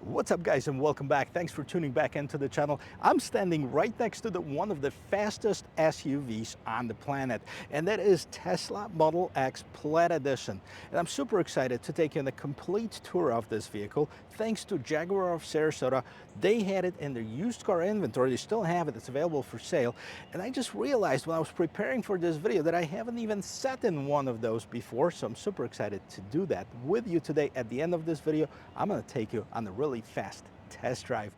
What's up guys, and welcome back. Thanks for tuning back into the channel. I'm standing right next to one of the fastest SUVs on the planet, and that is Tesla Model X Plaid Edition. And I'm super excited to take you on a complete tour of this vehicle. Thanks to Jaguar of Sarasota, they had it in their used car inventory. They still have it, it's available for sale. And I just realized when I was preparing for this video that I haven't even sat in one of those before, so I'm super excited to do that with you today. At the end of this video, I'm going to take you on a really fast test drive.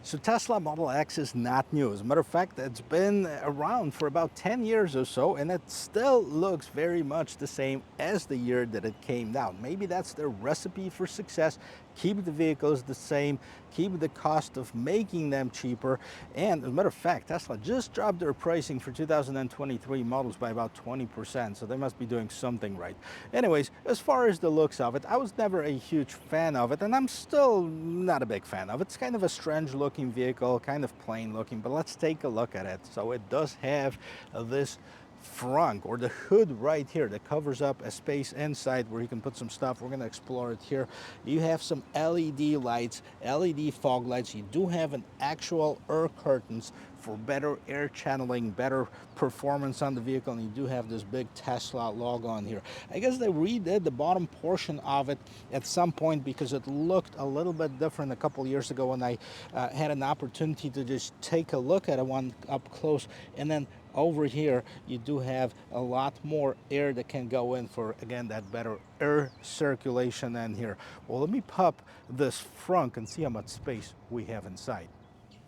So Tesla Model X is not new. As a matter of fact, it's been around for about 10 years or so, and it still looks very much the same as the year that it came out. Maybe that's their recipe for success. Keep the vehicles the same, keep the cost of making them cheaper. And as a matter of fact, Tesla just dropped their pricing for 2023 models by about 20%, so they must be doing something right. Anyways, as far as the looks of it, I was never a huge fan of it, and I'm still not a big fan of it. It's kind of a strange looking vehicle, kind of plain looking, but let's take a look at it. So it does have this front, or the hood right here, that covers up a space inside where you can put some stuff. We're going to explore it here. You have some LED lights, LED fog lights. You do have an actual air curtains for better air channeling, better performance on the vehicle, and you do have this big Tesla logo on here. I guess they redid the bottom portion of it at some point because it looked a little bit different a couple years ago when I had an opportunity to just take a look at one up close. And then over here you do have a lot more air that can go in for, again, that better air circulation in here. Well, let me pop this front and see how much space we have inside.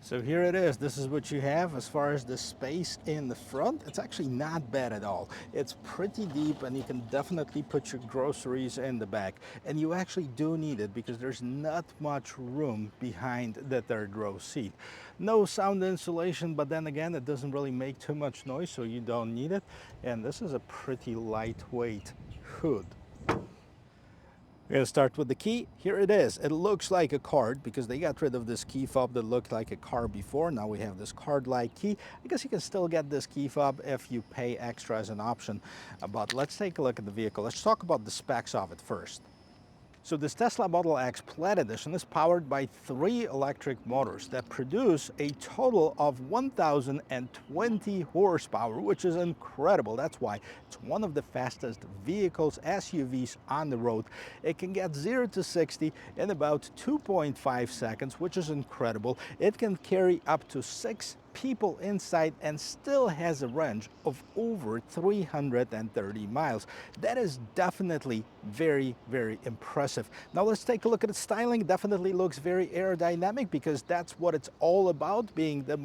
So here it is. This is what you have as far as the space in the front. It's actually not bad at all. It's pretty deep, and you can definitely put your groceries in the back. And you actually do need it because there's not much room behind the third row seat. No sound insulation, but then again, it doesn't really make too much noise, so you don't need it. And this is a pretty lightweight hood. We're going to start with the key. Here it is. It looks like a card because they got rid of this key fob that looked like a car before. Now we have this card-like key. I guess you can still get this key fob if you pay extra as an option. But let's take a look at the vehicle. Let's talk about the specs of it first. So this Tesla Model X Plaid Edition is powered by 3 electric motors that produce a total of 1,020 horsepower, which is incredible. That's why it's one of the fastest vehicles, SUVs on the road. It can get 0 to 60 in about 2.5 seconds, which is incredible. It can carry up to 6 people inside and still has a range of over 330 miles. That is definitely very, very impressive. Now let's take a look at its styling. It definitely looks very aerodynamic because that's what it's all about, being the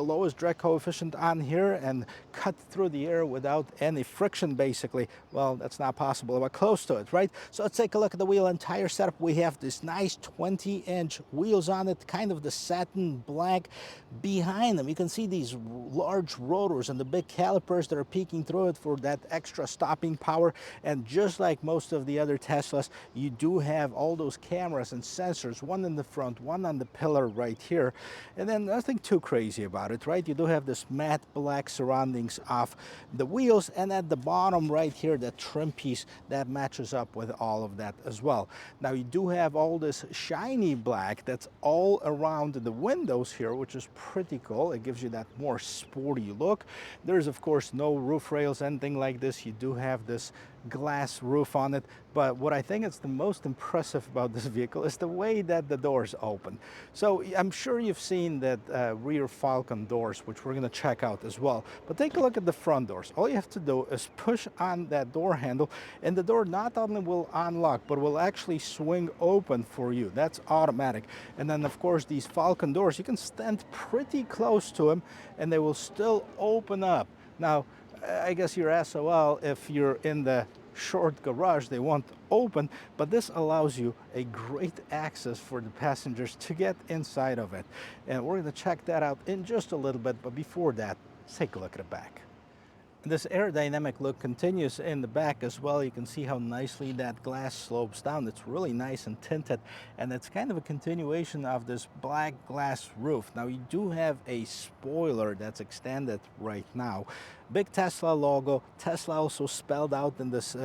lowest drag coefficient on here and cut through the air without any friction, basically. Well, that's not possible, but close to it, right? So let's take a look at the wheel and tire setup. We have this nice 20-inch wheels on it, kind of the satin black. Behind them, you can see these large rotors and the big calipers that are peeking through it for that extra stopping power. And just like most of the other Teslas, you do have all those cameras and sensors, one in the front, one on the pillar right here. And then nothing too crazy about it, right? You do have this matte black surroundings of the wheels, and at the bottom right here, that trim piece that matches up with all of that as well. Now you do have all this shiny black that's all around the windows here, which is pretty cool. It gives you that more sporty look. There's of course no roof rails, anything like this. You do have this glass roof on it, but what I think is the most impressive about this vehicle is the way that the doors open. So I'm sure you've seen that rear Falcon doors, which we're going to check out as well, but take a look at the front doors. All you have to do is push on that door handle, and the door not only will unlock but will actually swing open for you. That's automatic. And then of course these Falcon doors, you can stand pretty close to them and they will still open up. Now I guess you're asked, well, if you're in the short garage, they won't open, but this allows you a great access for the passengers to get inside of it. And we're going to check that out in just a little bit, but before that, let's take a look at the back. This aerodynamic look continues in the back as well. You can see how nicely that glass slopes down. It's really nice and tinted, and it's kind of a continuation of this black glass roof. Now you do have a spoiler that's extended right now. Big Tesla logo. Tesla also spelled out in this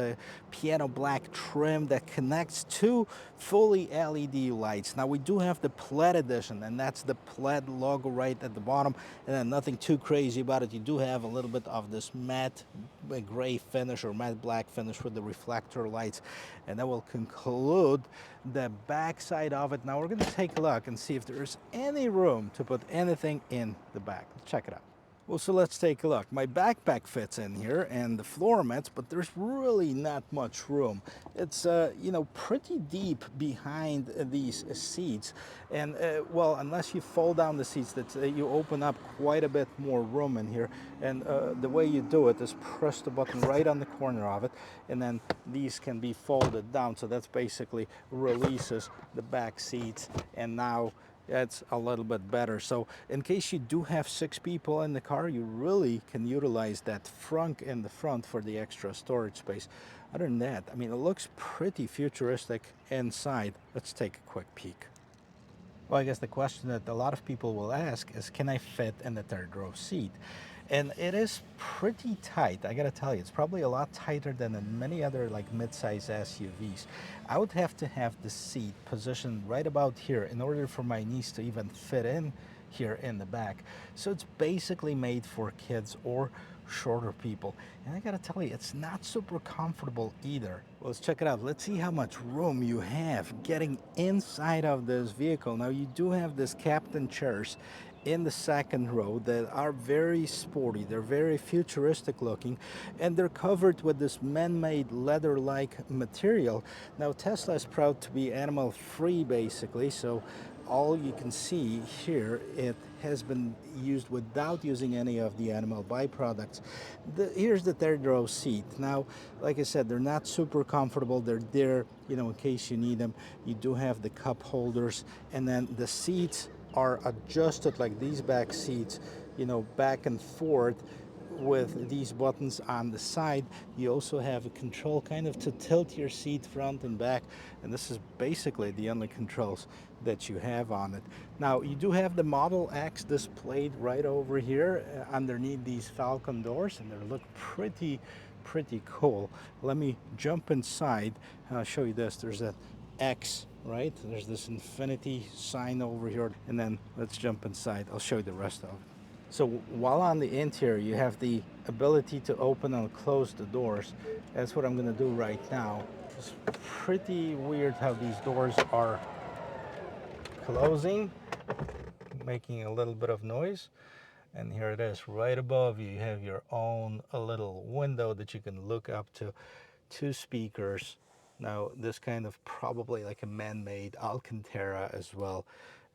piano black trim that connects to fully LED lights. Now we do have the Plaid edition, and that's the Plaid logo right at the bottom, and then nothing too crazy about it. You do have a little bit of this matte gray finish or matte black finish with the reflector lights, and that will conclude the back side of it. Now we're going to take a look and see if there's any room to put anything in the back. Check it out. Well, so let's take a look. My backpack fits in here and the floor mats, but there's really not much room. It's, you know, pretty deep behind these seats. And, well, unless you fold down the seats, that you open up quite a bit more room in here. And the way you do it is press the button right on the corner of it, and then these can be folded down. So that's basically releases the back seats, and now that's a little bit better. So in case you do have 6 people in the car, you really can utilize that frunk in the front for the extra storage space. Other than that, I mean, it looks pretty futuristic inside. Let's take a quick peek. Well, I guess the question that a lot of people will ask is, can I fit in the third row seat? And it is pretty tight. I gotta tell you, it's probably a lot tighter than in many other like mid-size SUVs. I would have to have the seat positioned right about here in order for my knees to even fit in here in the back. So it's basically made for kids or shorter people. And I gotta tell you, it's not super comfortable either. Well, let's check it out. Let's see how much room you have getting inside of this vehicle. Now you do have this captain chairs in the second row that are very sporty. They're very futuristic looking, and they're covered with this man-made leather-like material. Now Tesla is proud to be animal free basically, so all you can see here, it has been used without using any of the animal byproducts. Here's the third row seat. Now, like I said, they're not super comfortable. They're there, you know, in case you need them. You do have the cup holders, and then the seats are adjusted like these back seats, you know, back and forth with these buttons on the side. You also have a control kind of to tilt your seat front and back, and this is basically the only controls that you have on it. Now you do have the Model X displayed right over here underneath these Falcon doors, and they look pretty cool. Let me jump inside and I'll show you this. There's that X, right? There's this infinity sign over here, and then let's jump inside. I'll show you the rest of it. So while on the interior, you have the ability to open and close the doors. That's what I'm going to do right now. It's pretty weird how these doors are closing, making a little bit of noise. And here it is right above you. You have your own a little window that you can look up to, 2 speakers. Now this kind of probably like a man-made Alcantara as well.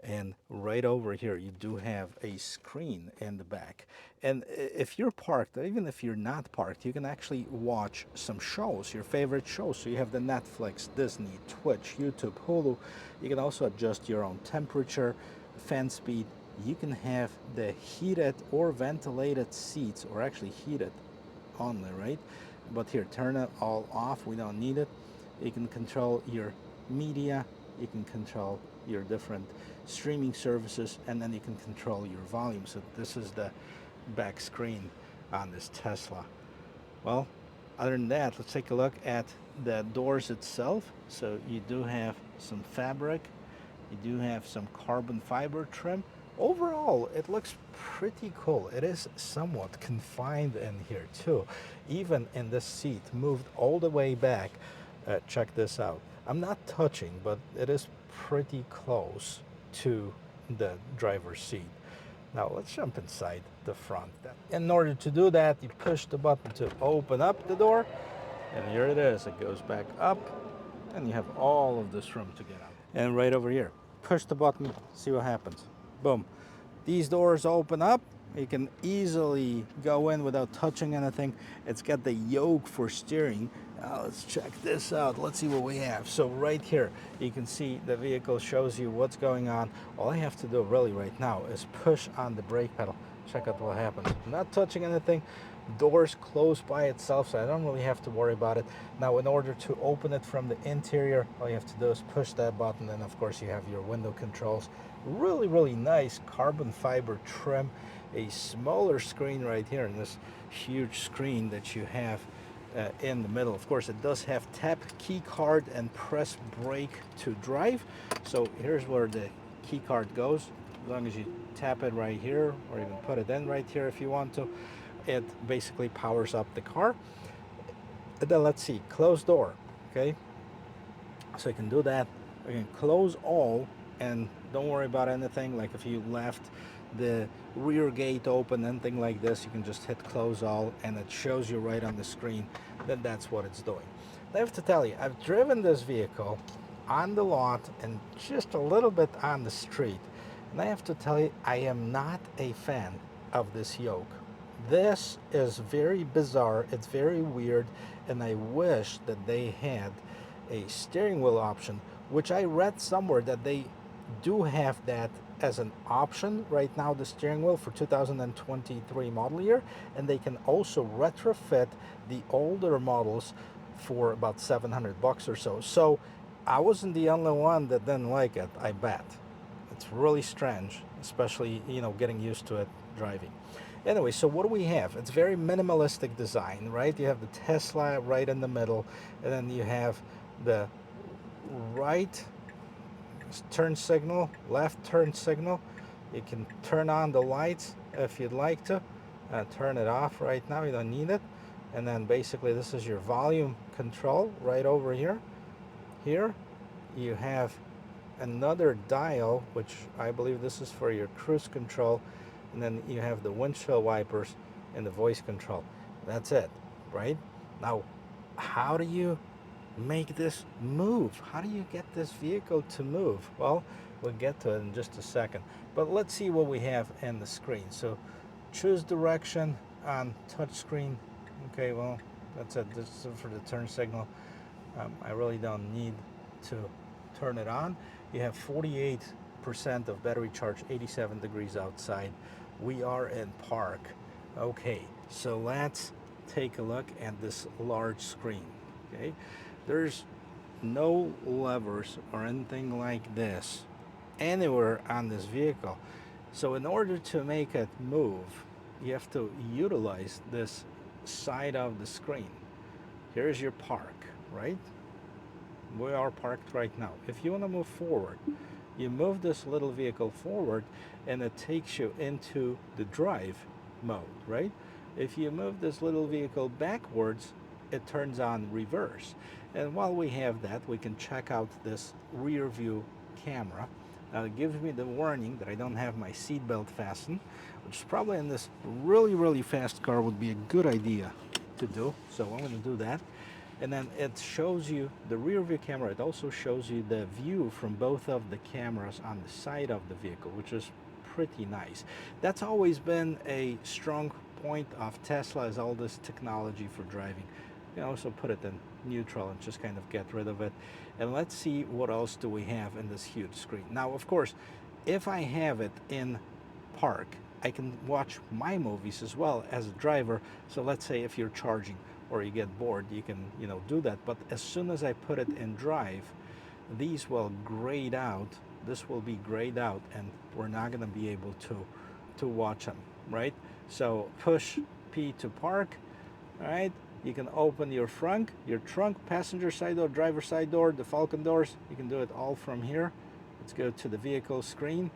And right over here you do have a screen in the back, and if you're parked, even if you're not parked, you can actually watch some shows, your favorite shows. So you have the Netflix, Disney, Twitch, YouTube, Hulu. You can also adjust your own temperature, fan speed. You can have the heated or ventilated seats, or actually heated only, right? But here, turn it all off. We don't need it. You can control your media, you can control your different streaming services, and then you can control your volume. So this is the back screen on this Tesla. Well, other than that, let's take a look at the doors itself. So you do have some fabric, you do have some carbon fiber trim. Overall, it looks pretty cool. It is somewhat confined in here too. Even in this seat, moved all the way back. Check this out. I'm not touching, but it is pretty close to the driver's seat. Now let's jump inside the front. In order to do that, you push the button to open up the door, and here it is. It goes back up, and you have all of this room to get out. And right over here, push the button, see what happens. Boom. These doors open up. You can easily go in without touching anything. It's got the yoke for steering. Now let's check this out. Let's see what we have. So right here, you can see the vehicle shows you what's going on. All I have to do really right now is push on the brake pedal. Check out what happens. I'm not touching anything. Doors close by itself, so I don't really have to worry about it. Now, in order to open it from the interior, all you have to do is push that button, and of course you have your window controls. Really nice carbon fiber trim. A smaller screen right here, and this huge screen that you have in the middle. Of course, it does have tap key card and press brake to drive. So here's where the key card goes. As long as you tap it right here, or even put it in right here if you want to, it basically powers up the car. And then let's see, close door. Okay, so you can do that. You can close all, and don't worry about anything. Like if you left the rear gate open, anything like this, you can just hit close all, and it shows you right on the screen that that's what it's doing. I have to tell you, I've driven this vehicle on the lot and just a little bit on the street, and I have to tell you, I am not a fan of this yoke. This is very bizarre, it's very weird, and I wish that they had a steering wheel option, which I read somewhere that they do have that as an option right now, the steering wheel for 2023 model year, and they can also retrofit the older models for about $700 or so. So I wasn't the only one that didn't like it, I bet. It's really strange, especially, you know, getting used to it driving. Anyway, so what do we have? It's very minimalistic design, right? You have the Tesla right in the middle, and then you have the right turn signal, left turn signal. You can turn on the lights if you'd like to. Turn it off right now, you don't need it. And then basically this is your volume control right over here. Here you have another dial, which I believe this is for your cruise control. And then you have the windshield wipers and the voice control. That's it, right? Now, how do you make this move? How do you get this vehicle to move? Well, we'll get to it in just a second, but let's see what we have in the screen. So choose direction on touch screen. Okay, well, that's it. This is for the turn signal. I really don't need to turn it on. You have 48% of battery charge, 87 degrees outside. We are in park. Okay, so let's take a look at this large screen. Okay, there's no levers or anything like this anywhere on this vehicle. So in order to make it move, you have to utilize this side of the screen. Here's your park, right? We are parked right now. If you want to move forward, you move this little vehicle forward, and it takes you into the drive mode, right? If you move this little vehicle backwards, it turns on reverse. And while we have that, we can check out this rear view camera. It gives me the warning that I don't have my seatbelt fastened, which probably in this really fast car would be a good idea to do. So I'm going to do that. And then it shows you the rear view camera. It also shows you the view from both of the cameras on the side of the vehicle, which is pretty nice. That's always been a strong point of Tesla, is all this technology for driving. You can also put it in neutral and just kind of get rid of it. And let's see what else do we have in this huge screen. Now, of course, if I have it in park, I can watch my movies as well as a driver. So let's say if you're charging or you get bored, you can, do that. But as soon as I put it in drive, these will grayed out. This will be grayed out, and we're not going to be able to watch them, right? So push P to park. All right, you can open your trunk, passenger side door, driver side door, the Falcon doors. You can do it all from here. Let's go to the vehicle screen.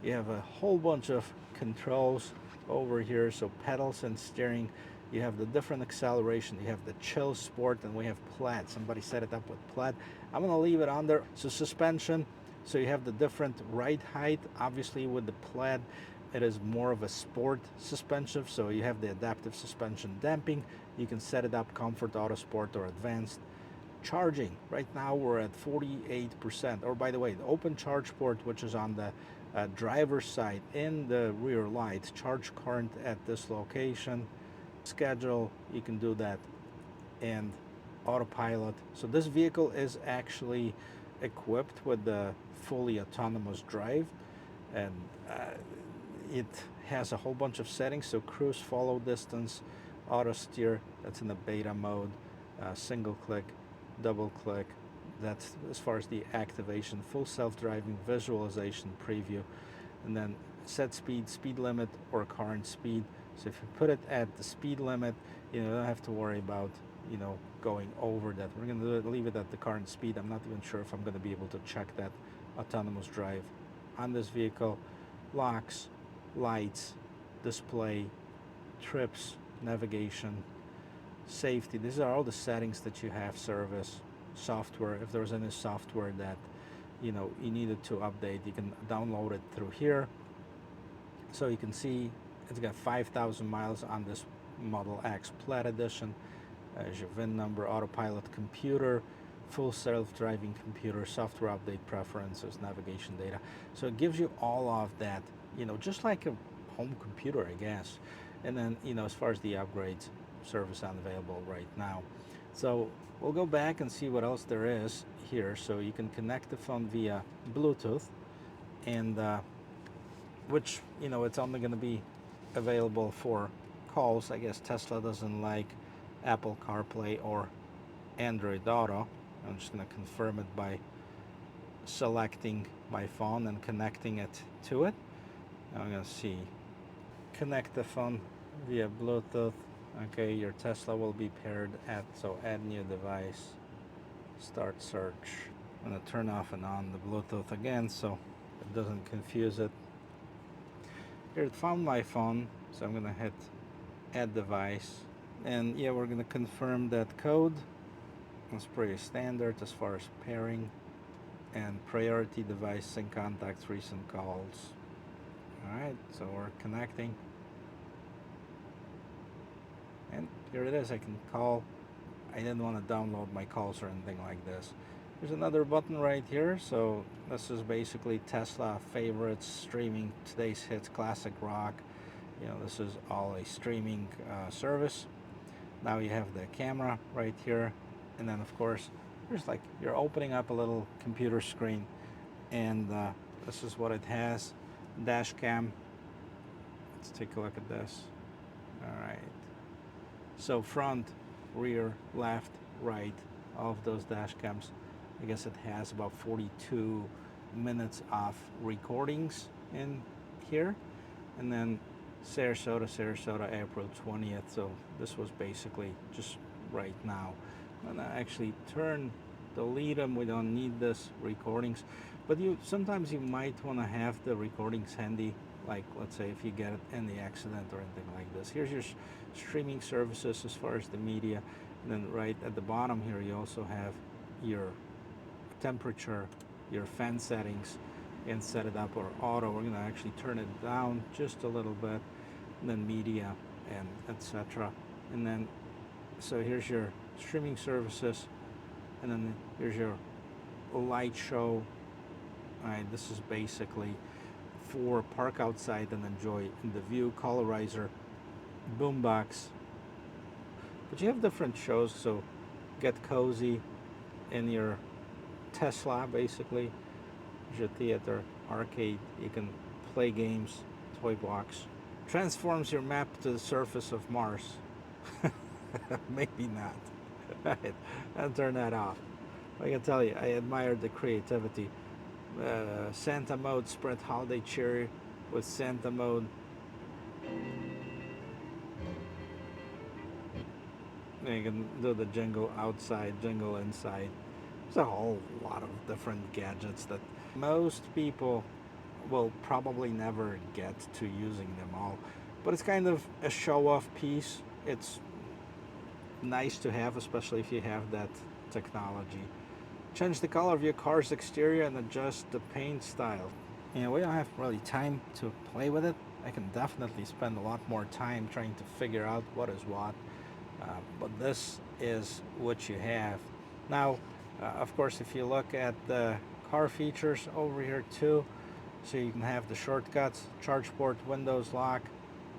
You have a whole bunch of controls over here, so pedals and steering. You have the different acceleration. You have the chill sport, and we have Plaid. Somebody set it up with Plaid. I'm gonna leave it on there. So suspension, so you have the different ride height. Obviously with the Plaid, it is more of a sport suspension, so you have the adaptive suspension damping. You can set it up comfort, auto sport, or advanced. Charging, right now we're at 48%. Or by the way, the open charge port, which is on the driver's side in the rear light, charge current at this location. Schedule, you can do that, and autopilot. So this vehicle is actually equipped with the fully autonomous drive, and it has a whole bunch of settings. So cruise, follow distance, auto steer, that's in the beta mode, single click, double click, that's as far as the activation, full self-driving, visualization, preview, and then set speed, speed limit, or current speed. So if you put it at the speed limit, you don't have to worry about going over that. We're going to leave it at the current speed. I'm not even sure if I'm going to be able to check that autonomous drive on this vehicle. Locks, lights, display, trips, navigation, safety. These are all the settings that you have. Service, software, if there's any software that you needed to update, you can download it through here. So you can see it's got 5,000 miles on this Model X Plaid edition. There's your VIN number, autopilot computer, full self-driving computer, software update preferences, navigation data. So it gives you all of that, just like a home computer, I guess. And then, as far as the upgrades, service unavailable right now. So we'll go back and see what else there is here. So you can connect the phone via Bluetooth, and which, it's only going to be available for calls. I guess Tesla doesn't like Apple CarPlay or Android Auto. I'm just going to confirm it by selecting my phone and connecting it to it. I'm going to see, connect the phone via Bluetooth. Okay, your Tesla will be paired at, so add new device, start search. I'm going to turn off and on the Bluetooth again so it doesn't confuse it. Here it found my phone, so I'm going to hit add device, and yeah, we're going to confirm that code. It's pretty standard as far as pairing and priority device, sync contacts, recent calls. Alright, so we're connecting, and here it is. I can call. I didn't want to download my calls or anything like this. There's another button right here. So this is basically Tesla favorites, streaming, today's hits, classic rock. This is all a streaming service. Now you have the camera right here, and then of course there's you're opening up a little computer screen, and this is what it has. Dash cam. Let's take a look at this. All right. So front, rear, left, right, all of those dash cams. I guess it has about 42 minutes of recordings in here. And then Sarasota, April 20th. So this was basically just right now. I'm gonna actually delete them. We don't need this recordings. But sometimes you might want to have the recordings handy. Like, let's say if you get in the accident or anything like this. Here's your streaming services as far as the media. And then right at the bottom here, you also have your temperature, your fan settings, and set it up or auto. We're going to actually turn it down just a little bit, and then media and etc. And then, so here's your streaming services, and then here's your light show. All right, this is basically for park outside and enjoy in the view, colorizer, boombox. But you have different shows, so get cozy in your Tesla, basically. There's your theater, arcade, you can play games, toy box. Transforms your map to the surface of Mars. Maybe not. Right, I'll turn that off. I can tell you, I admire the creativity. Santa mode, spread holiday cheer with Santa mode. And you can do the jingle outside, jingle inside. There's a whole lot of different gadgets that most people will probably never get to using them all. But it's kind of a show-off piece. It's nice to have, especially if you have that technology. Change the color of your car's exterior and adjust the paint style. You know, we don't have really time to play with it. I can definitely spend a lot more time trying to figure out what is what. But this is what you have. Now, of course, if you look at the car features over here too, so you can have the shortcuts, charge port, windows lock,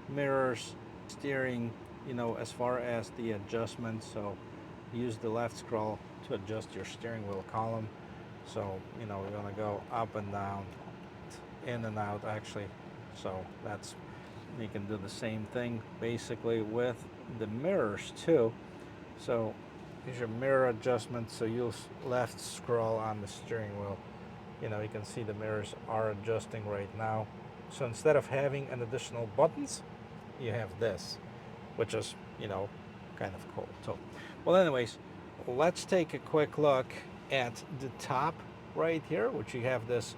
mirrors, steering, you know, as far as the adjustments. So use the left scroll to adjust your steering wheel column. So, you know, we're gonna go up and down, in and out actually. So that's, you can do the same thing basically with the mirrors too. So here's your mirror adjustment. So you'll left scroll on the steering wheel. You know, you can see the mirrors are adjusting right now. So instead of having an additional buttons, you have this, which is, you know, kind of cool. So, well, anyways, let's take a quick look at the top right here, which you have this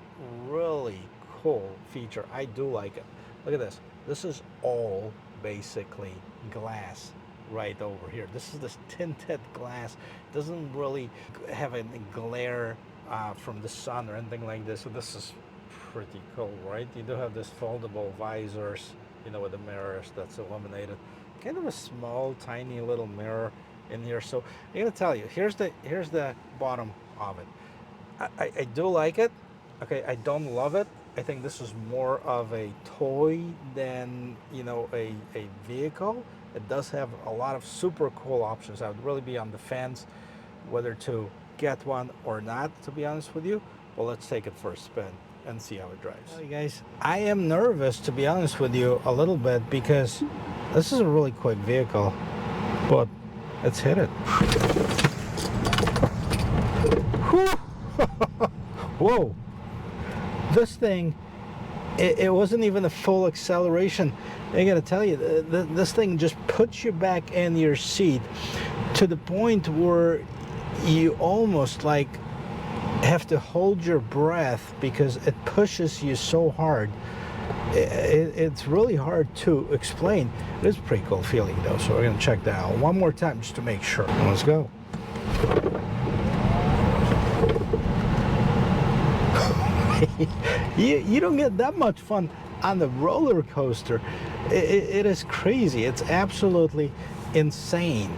really cool feature. I do like it. Look at this. This is all basically glass right over here. This is this tinted glass. Doesn't really have a glare from the sun or anything like this. So this is pretty cool, right? You do have this foldable visors, you know, with the mirrors that's illuminated. Kind of a small, tiny little mirror in here. So I gotta tell you, here's the bottom of it. I do like it. Okay, I don't love it. I think this is more of a toy than, you know, a vehicle. It does have a lot of super cool options. I would really be on the fence whether to get one or not, to be honest with you. Well, let's take it for a spin and see how it drives. Well, you guys, I am nervous, to be honest with you, a little bit, because this is a really quick vehicle, but let's hit it. Whoa. This thing, it wasn't even a full acceleration. I gotta tell you, this thing just puts you back in your seat to the point where you almost like have to hold your breath because it pushes you so hard. It's really hard to explain. It is a pretty cool feeling though, so we're gonna check that out one more time just to make sure. Let's go. You don't get that much fun on the roller coaster. It is crazy. It's absolutely insane.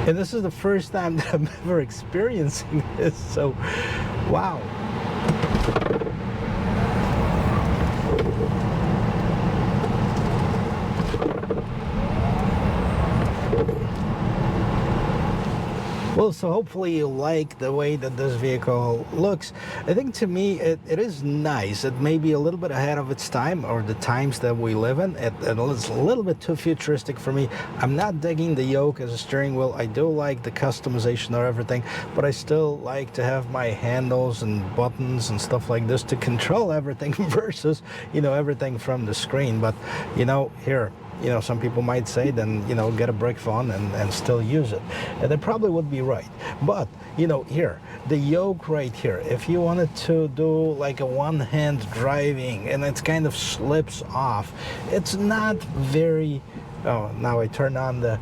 And this is the first time that I'm ever experiencing this, so wow. Well, so hopefully you like the way that this vehicle looks. I think to me it is nice. It may be a little bit ahead of its time, or the times that we live in. It's a little bit too futuristic for me. I'm not digging the yoke as a steering wheel. I do like the customization of everything, but I still like to have my handles and buttons and stuff like this to control everything versus, you know, everything from the screen. But, you know, here, you know, some people might say, then, you know, get a brick phone and still use it. And they probably would be right. But, you know, here, the yoke right here, if you wanted to do like a one-hand driving and it kind of slips off, it's not very, oh, now I turn on the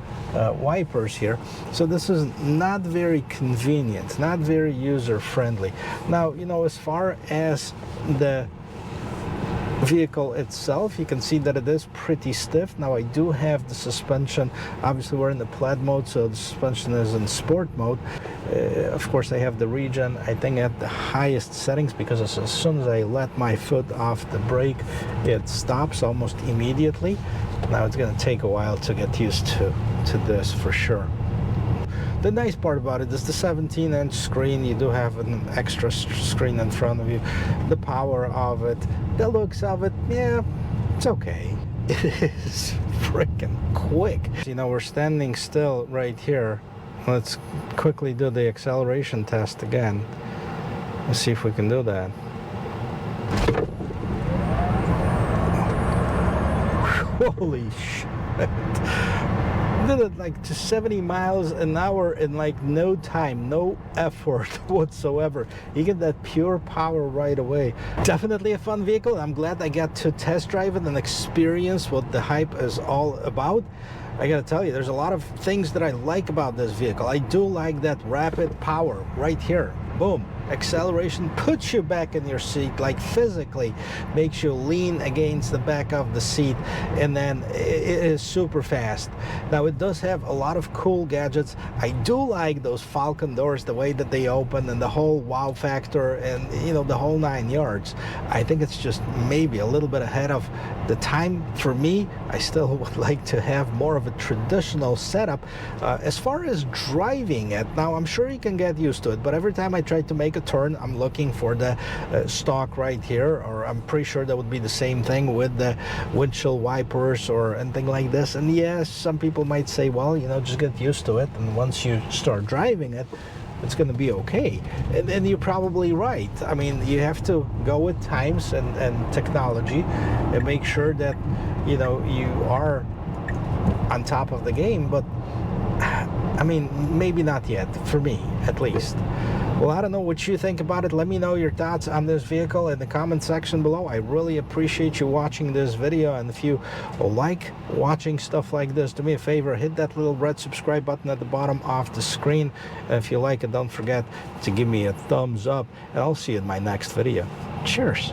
wipers here. So this is not very convenient, not very user-friendly. Now, you know, as far as the vehicle itself, you can see that it is pretty stiff. Now I do have the suspension, obviously we're in the Plaid mode, so the suspension is in sport mode. Of course I have the regen, I think, at the highest settings, because as soon as I let my foot off the brake, it stops almost immediately. Now it's going to take a while to get used to this for sure. The nice part about it is the 17-inch screen. You do have an extra screen in front of you. The power of it, the looks of it, yeah, it's okay. It is freaking quick. You know, we're standing still right here Let's quickly do the acceleration test again. Let's see if we can do that. Holy shit. Did it like to 70 miles an hour in like no time, no effort whatsoever. You get that pure power right away. Definitely a fun vehicle. I'm glad I got to test drive it and experience what the hype is all about. I gotta tell you, there's a lot of things that I like about this vehicle. I do like that rapid power right here. Boom. Acceleration puts you back in your seat, like physically makes you lean against the back of the seat, and then it is super fast. Now it does have a lot of cool gadgets. I do like those Falcon doors, the way that they open, and the whole wow factor, and you know, the whole 9 yards. I think it's just maybe a little bit ahead of the time for me. I still would like to have more of a traditional setup. As far as driving it, now I'm sure you can get used to it, but every time I try to make a turn, I'm looking for the stock right here, or I'm pretty sure that would be the same thing with the windshield wipers or anything like this. And yes, some people might say, well, you know, just get used to it, and once you start driving it, it's going to be okay. And you're probably right. I mean, you have to go with times and technology and make sure that, you know, you are on top of the game. But I mean, maybe not yet, for me at least. Well, I don't know what you think about it. Let me know your thoughts on this vehicle in the comment section below. I really appreciate you watching this video, and if you like watching stuff like this, do me a favor, hit that little red subscribe button at the bottom of the screen. And if you like it, don't forget to give me a thumbs up, and I'll see you in my next video. Cheers.